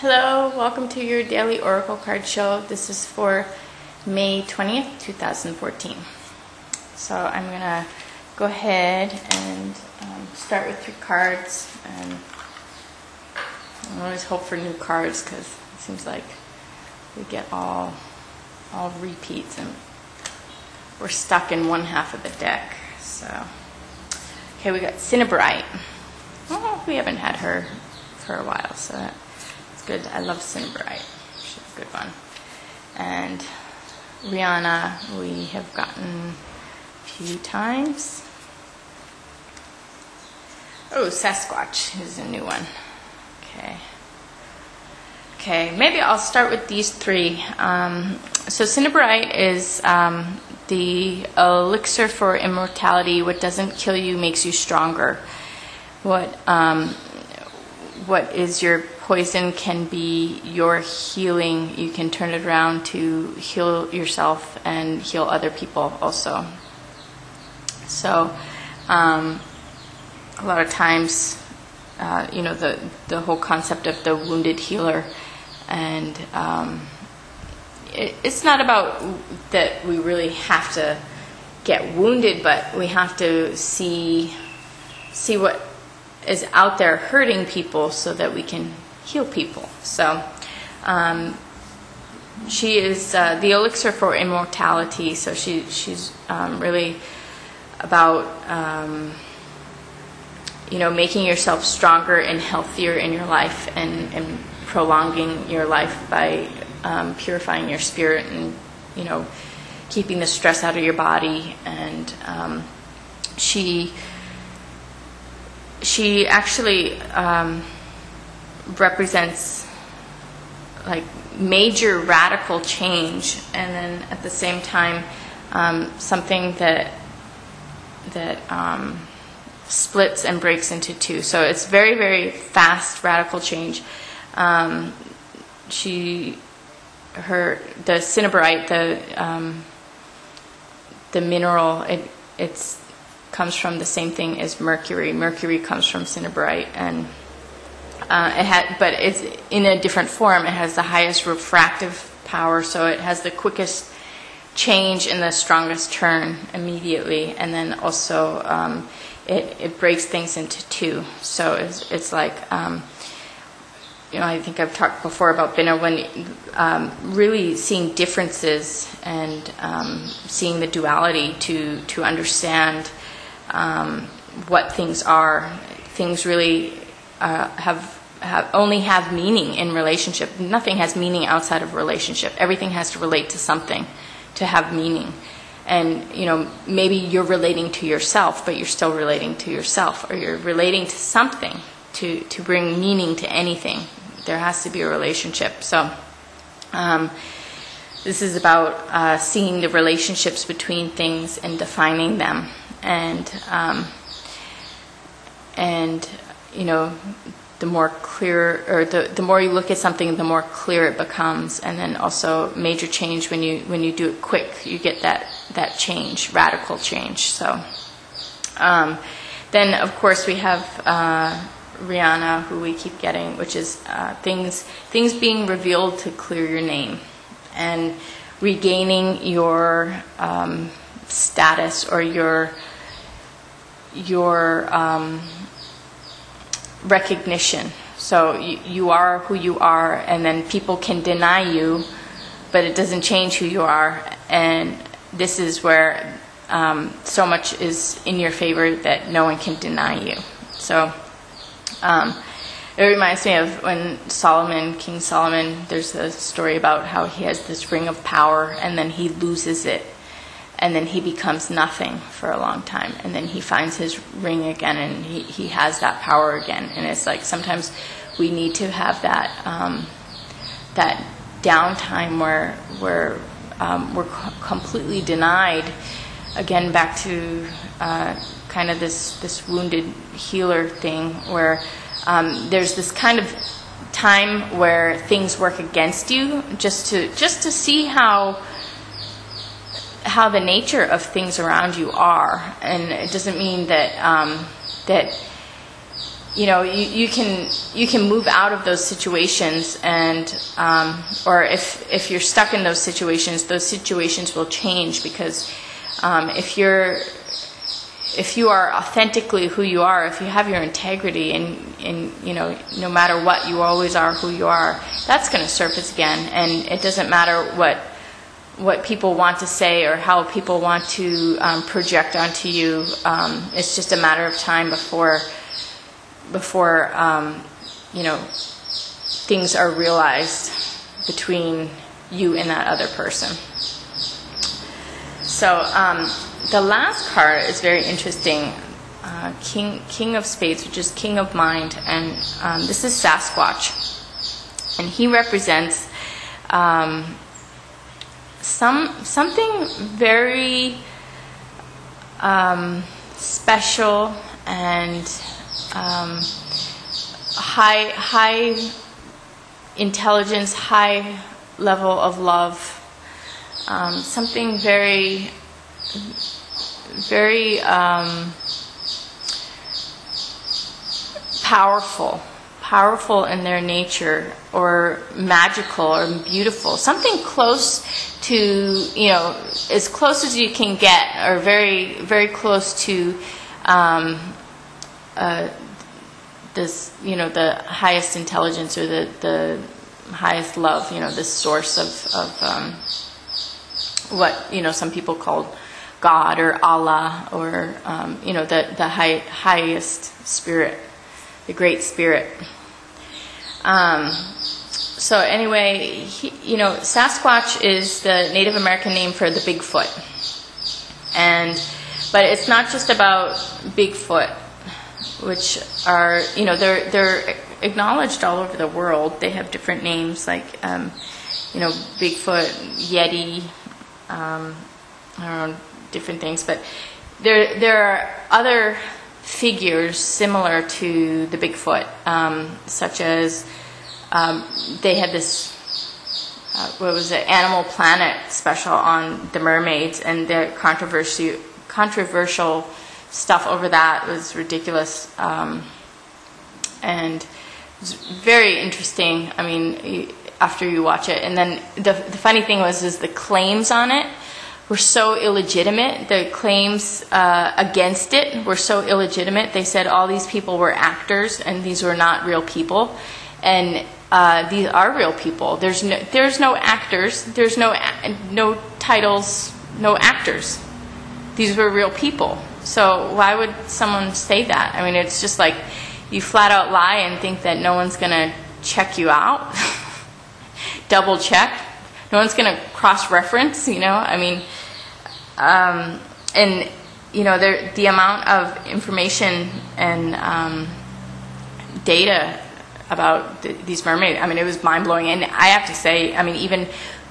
Hello, welcome to your daily Oracle card show. This is for May 20th, 2014. So I'm going to go ahead and start with 3 cards. And I always hope for new cards because it seems like we get all repeats and we're stuck in one half of the deck. So, okay, we got Cinnabrite. Oh, we haven't had her for a while, so that's good. I love Cinnabrite. She's a good one. And Rihanna, we have gotten a few times. Oh, Sasquatch is a new one. Okay, maybe I'll start with these 3. So Cinnabrite is the elixir for immortality. What doesn't kill you makes you stronger. What is your poison can be your healing. You can turn it around to heal yourself and heal other people also. So a lot of times, the whole concept of the wounded healer, and it's not about that we really have to get wounded, but we have to see what is out there hurting people so that we can heal people. So she is the elixir for immortality. So she's really about making yourself stronger and healthier in your life, and prolonging your life by purifying your spirit and keeping the stress out of your body. And she actually represents like major radical change, and then at the same time something that splits and breaks into 2. So it's very, very fast radical change. The Cinnabrite, the mineral, it's comes from the same thing as mercury. Mercury comes from Cinnabrite, and but it's in a different form. It has the highest refractive power, so it has the quickest change and the strongest turn immediately, and then also it breaks things into 2. So it's like I think I've talked before about when really seeing differences and seeing the duality to understand what things are. Things really only have meaning in relationship. Nothing has meaning outside of relationship. Everything has to relate to something to have meaning. And maybe you're relating to yourself, but you're still relating to yourself, or you're relating to something to bring meaning to anything. There has to be a relationship. So this is about seeing the relationships between things and defining them. And the more clear, or the more you look at something, the more clear it becomes. And then also major change, when you do it quick, you get that change, radical change. So then of course we have Rihanna, who we keep getting, which is things being revealed to clear your name and regaining your status, or your recognition. So you are who you are, and then people can deny you, but it doesn't change who you are. And this is where so much is in your favor that no one can deny you. So it reminds me of when King Solomon, there's a story about how he has this ring of power, and then he loses it, and then he becomes nothing for a long time, and then he finds his ring again, and he has that power again. And it's like sometimes we need to have that that downtime where we're completely denied. Again, back to kind of this wounded healer thing, where there's this kind of time where things work against you, just to see how the nature of things around you are. And it doesn't mean that you can move out of those situations, and or if you're stuck in those situations will change, because if you are authentically who you are, if you have your integrity, and no matter what, you always are who you are, that's going to surface again. And it doesn't matter what people want to say or how people want to project onto you. It's just a matter of time before things are realized between you and that other person. So the last card is very interesting. King of Spades, which is King of Mind, and this is Sasquatch, and he represents something very special and high intelligence, high level of love, something very powerful in their nature, or magical or beautiful, something close to, as close as you can get, or very, very close to this, the highest intelligence, or the highest love, the source of what, some people call God or Allah, or, the highest spirit, the Great Spirit. So anyway, Sasquatch is the Native American name for the Bigfoot. But it's not just about Bigfoot, which are, they're acknowledged all over the world. They have different names, like, Bigfoot, Yeti, I don't know, different things. But there are other figures similar to the Bigfoot, such as they had this, Animal Planet special on the mermaids, and the controversial stuff over that was ridiculous, and it was very interesting. I mean, after you watch it, and then the funny thing is the claims on it were so illegitimate. The claims against it were so illegitimate. They said all these people were actors, and these were not real people. And these are real people. There's no actors. There's no titles. No actors. These were real people. So why would someone say that? I mean, it's just like you flat out lie and think that no one's gonna check you out, double check. No one's gonna cross-reference. I mean, and the amount of information and data about these mermaids, I mean, it was mind-blowing. And I have to say, I mean, even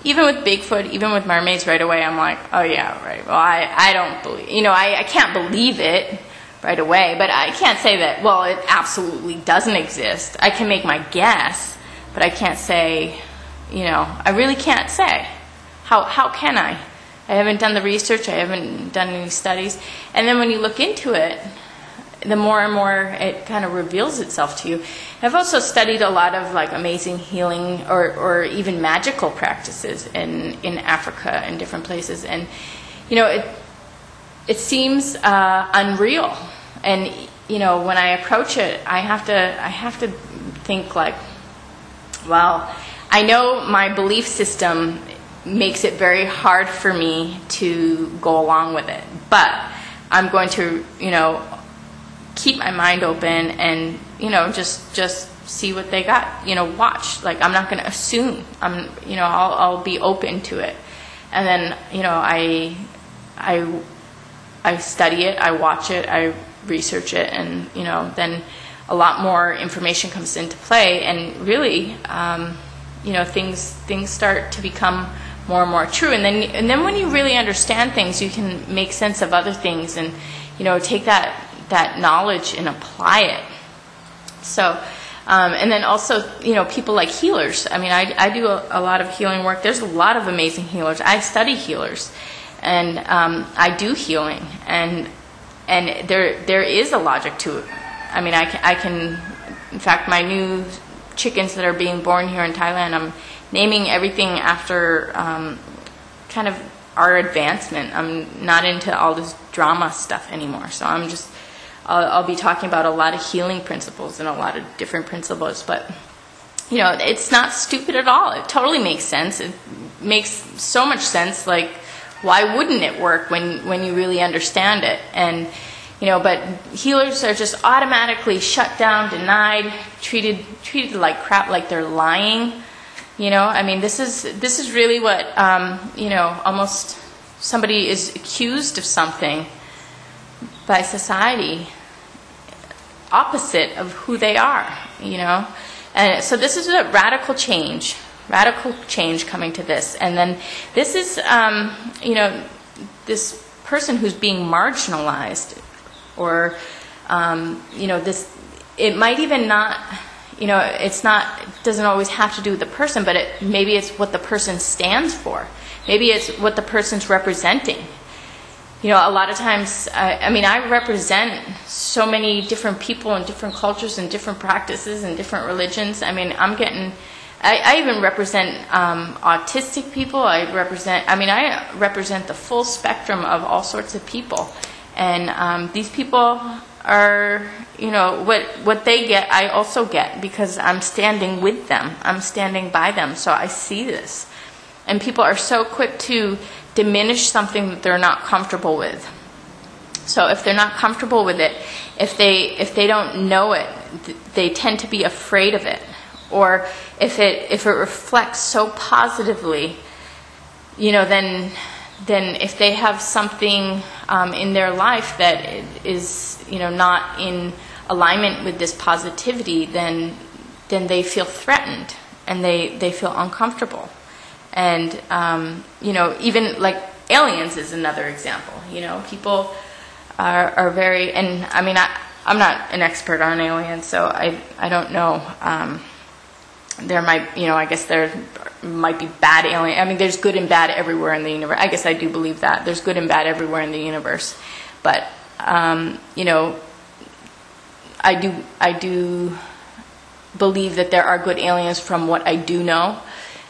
with Bigfoot, even with mermaids, right away I'm like, oh yeah, right, well, I don't believe, I can't believe it right away, but I can't say that, well, it absolutely doesn't exist. I can make my guess, but I can't say, I really can't say. How can I? I haven't done the research, I haven't done any studies. And then when you look into it, the more and more it kind of reveals itself to you. I've also studied a lot of like amazing healing or even magical practices in Africa and different places, and it seems unreal. And when I approach it, I have to think like, well, I know my belief system makes it very hard for me to go along with it, but I'm going to keep my mind open and just see what they got, watch. Like, I'm not going to assume. I'll be open to it, and then I study it, I watch it, I research it, and then a lot more information comes into play, and really things start to become more and more true. And then when you really understand things, you can make sense of other things, and take that knowledge and apply it. So and then also people like healers. I mean, I do a lot of healing work. There's a lot of amazing healers. I study healers, and I do healing, and there is a logic to I mean, I can, in fact, my new chickens that are being born here in Thailand, I'm naming everything after kind of our advancement. I'm not into all this drama stuff anymore. So I'll be talking about a lot of healing principles and a lot of different principles. But, you know, it's not stupid at all. It totally makes sense. It makes so much sense. Like, why wouldn't it work when you really understand it? And, you know, but healers are just automatically shut down, denied, treated like crap, like they're lying. You know, I mean, this is really what, you know, almost somebody is accused of something by society, opposite of who they are, you know. And so this is a radical change coming to this. And then this is, you know, this person who's being marginalized, or, you know, this, it might even not, you know, it doesn't always have to do with the person, but maybe it's what the person stands for. Maybe it's what the person's representing. You know, a lot of times, I mean, I represent so many different people and different cultures and different practices and different religions. I mean, I even represent autistic people. I represent the full spectrum of all sorts of people. And these people are, you know, what they get, I also get, because I'm standing with them. I'm standing by them. So I see this. And people are so quick to diminish something that they're not comfortable with. So if they're not comfortable with it, if they don't know it, they tend to be afraid of it. Or if it reflects so positively, you know, then if they have something in their life that is, you know, not in alignment with this positivity, then they feel threatened and they feel uncomfortable. And, you know, even like aliens is another example. You know, people are very, and I mean, I'm not an expert on aliens, so I don't know. There might, you know, I guess there might be bad alien. I mean, there's good and bad everywhere in the universe. I guess I do believe that. There's good and bad everywhere in the universe. But, you know, I do believe that there are good aliens from what I do know.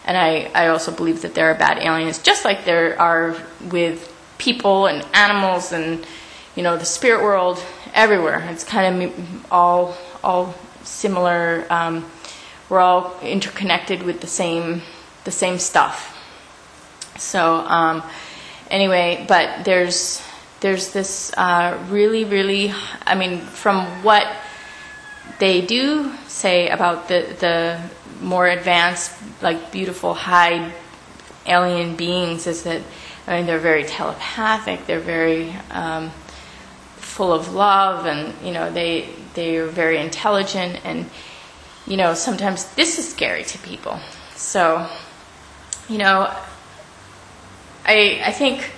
And I also believe that there are bad aliens, just like there are with people and animals and, you know, the spirit world everywhere. It's kind of all similar. We're all interconnected with the same stuff. So anyway, but there's this really, really, I mean, from what they do say about the more advanced, like beautiful high alien beings, is that, I mean, they're very telepathic, they're very full of love, and, you know, they are very intelligent, and, you know, sometimes this is scary to people. So, you know, I think,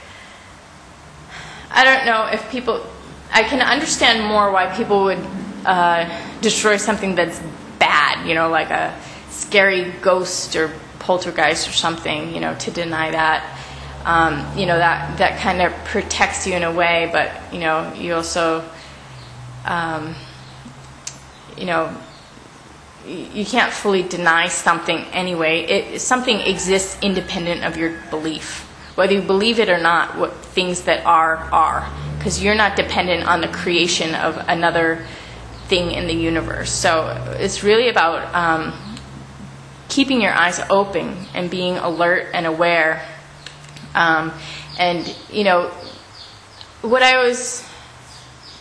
I don't know if people, I can understand more why people would destroy something that's bad, you know, like a scary ghost or poltergeist or something, you know, to deny that. You know, that kind of protects you in a way, but, you know, you also, you know, you can't fully deny something anyway. Something exists independent of your belief. Whether you believe it or not, what things that are. Because you're not dependent on the creation of another thing in the universe. So it's really about keeping your eyes open and being alert and aware. And, you know, what I always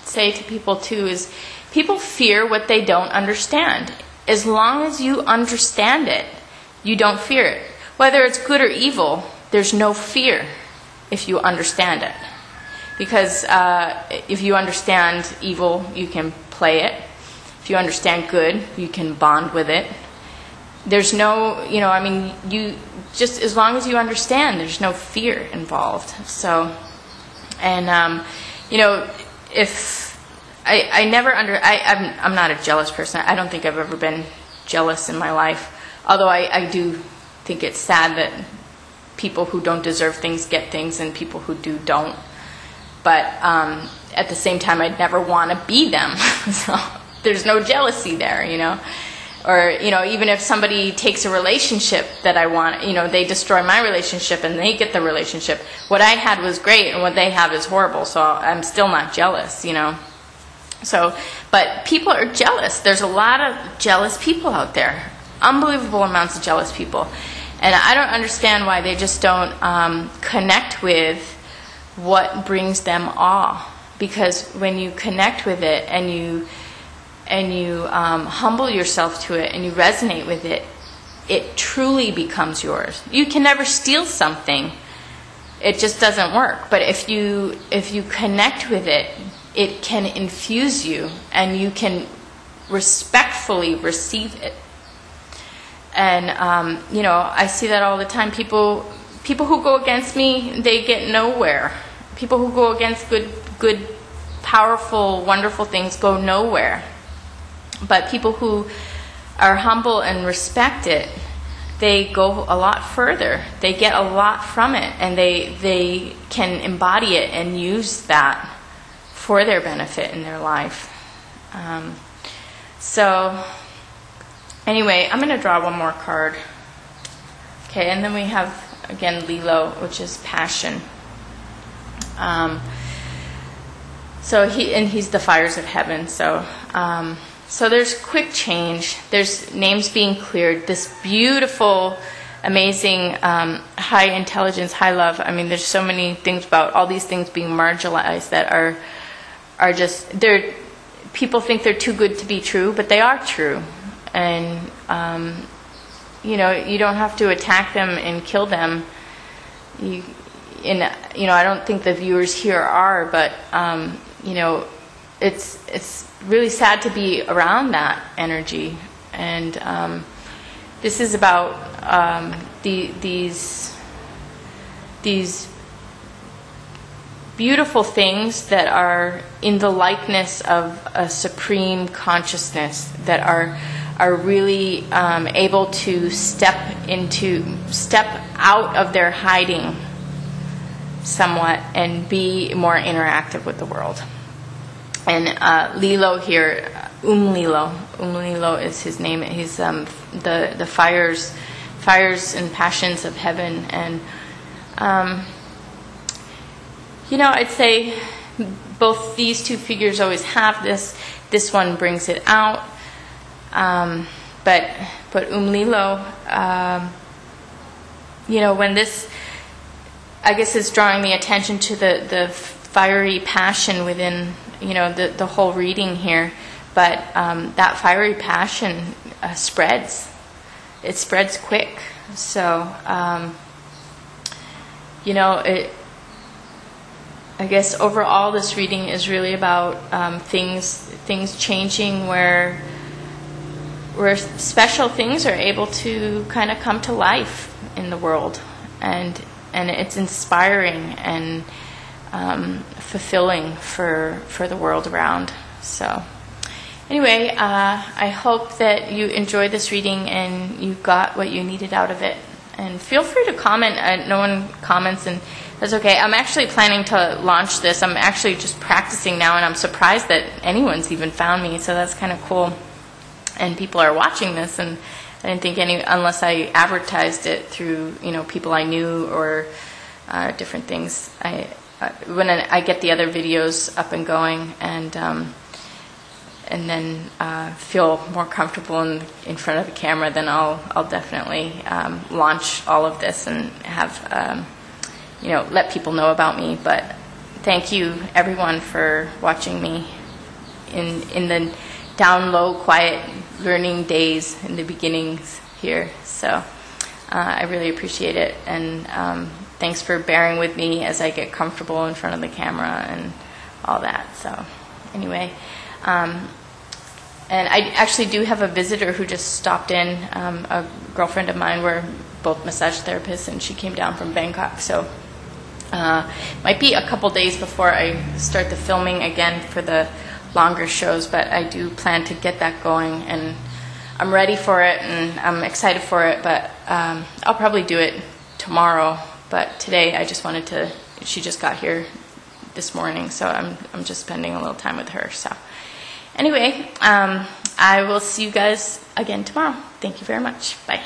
say to people too is people fear what they don't understand. As long as you understand it, you don't fear it. Whether it's good or evil, there's no fear if you understand it. Because if you understand evil, you can play it. If you understand good, you can bond with it. There's no, you know, I mean, you just, as long as you understand, there's no fear involved. So, and, you know, if I'm not a jealous person. I don't think I've ever been jealous in my life. Although I do think it's sad that people who don't deserve things get things and people who do don't. But at the same time, I'd never want to be them. So, there's no jealousy there, you know. Or, you know, even if somebody takes a relationship that I want, you know, they destroy my relationship and they get the relationship. What I had was great and what they have is horrible, so I'm still not jealous, you know. So, but people are jealous. There's a lot of jealous people out there. Unbelievable amounts of jealous people. And I don't understand why they just don't connect with what brings them awe. Because when you connect with it and you humble yourself to it and you resonate with it, it truly becomes yours. You can never steal something. It just doesn't work. But if you connect with it, it can infuse you and you can respectfully receive it. And, you know, I see that all the time. People who go against me, they get nowhere. People who go against good, powerful, wonderful things go nowhere. But people who are humble and respect it, they go a lot further. They get a lot from it, and they can embody it and use that for their benefit in their life. So, anyway, I'm going to draw one more card. Okay, and then we have, again, Lilo, which is passion. So he's the fires of heaven, so... So there's quick change. There's names being cleared. This beautiful, amazing, high intelligence, high love. I mean, there's so many things about all these things being marginalized that are just, people think they're too good to be true, but they are true. And, you know, you don't have to attack them and kill them. You know, I don't think the viewers here are, but, you know, it's really sad to be around that energy, and this is about these beautiful things that are in the likeness of a supreme consciousness, that are really able to step out of their hiding somewhat and be more interactive with the world. And Lilo here, Lilo is his name. He's the fires and passions of heaven. And you know, I'd say both these two figures always have this. This one brings it out. But Lilo, you know, when this, I guess, is drawing the attention to the fiery passion within, you know, the whole reading here, but that fiery passion spreads. It spreads quick. So, you know, I guess overall this reading is really about things changing, where special things are able to kind of come to life in the world, and it's inspiring and fulfilling for the world around. So anyway, I hope that you enjoyed this reading and you got what you needed out of it. And feel free to comment. No one comments, and that's okay. I'm actually planning to launch this. I'm actually just practicing now, and I'm surprised that anyone's even found me, so that's kind of cool. And people are watching this, and I didn't think unless I advertised it through, you know, people I knew or different things. When I get the other videos up and going, and then feel more comfortable in front of the camera, then I'll definitely launch all of this and have you know, let people know about me. But thank you everyone for watching me in the down low, quiet learning days in the beginnings here. So I really appreciate it, and thanks for bearing with me as I get comfortable in front of the camera and all that. So anyway, and I actually do have a visitor who just stopped in, a girlfriend of mine. We're both massage therapists, and she came down from Bangkok. So might be a couple days before I start the filming again for the longer shows, but I do plan to get that going, and I'm ready for it, and I'm excited for it, but I'll probably do it tomorrow. But today I just wanted to, she just got here this morning, so I'm just spending a little time with her. So Anyway, I will see you guys again tomorrow. Thank you very much. Bye.